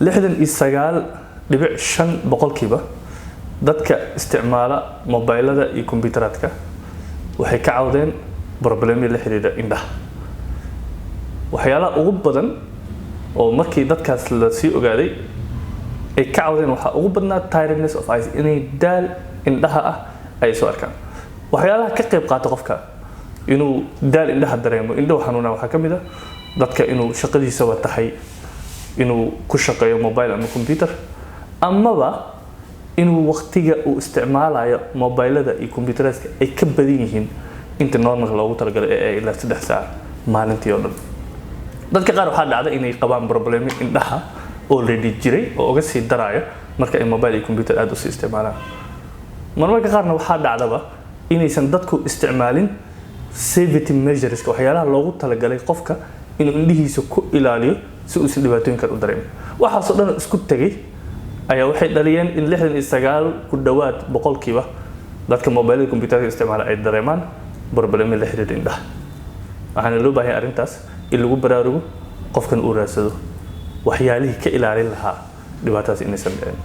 69.5 boqolkiiba dadka isticmaala mobilada iyo kombiyuutarka waxay ka cawdeen problemyo la xiriira indhaha waxyaalaha ugu badan oo markii dadkaas la sii ogaaday ay ka cawdeen waxa ugu badnaa tiredness of eyes inay daal indhaha ah ay soo arkaan waxyaalaha ka qayb qaata qofka inuu daal indhaha dareemo indhaha xanuuna waxa kamid ah dadka inuu shaqadiisa watahay inuu ku shaqeeyo mobile ama computer amaba inuu waqtiga uu isticmaalayo mobilada iyo computerska ay ka badan yihiin inta normal loogu talagalay ee ilaa 3 saac maalintii oo dhan dadka qaar waxa dhacda inay qabaan problemo indhaha already jiray oo uga sii daraayo marka ay mobile iyo computer aad u sii isticmaalaan marmarka qaarna waxa dhacdaba inaysan dadku isticmaalin safety measures waxyaalaha loogu talagalay qofka inuu indhihiisa ku ilaaliyo si uu si dhibaatooyin kale u dareemo waxaas oo dhan isku tagay ayaa waxay dhaliyeen in 69 ku dhawaad boqolkiiba dadka mobile iyo computer isticmaala ay dareemaan problemo la xiriira indhaha waxaana loo baahan yahay arrintaas in lagu baraarugo qofkan uu raadsado waxyaalihii ka ilaalin lahaa dhibaatadaas inaysan dhicin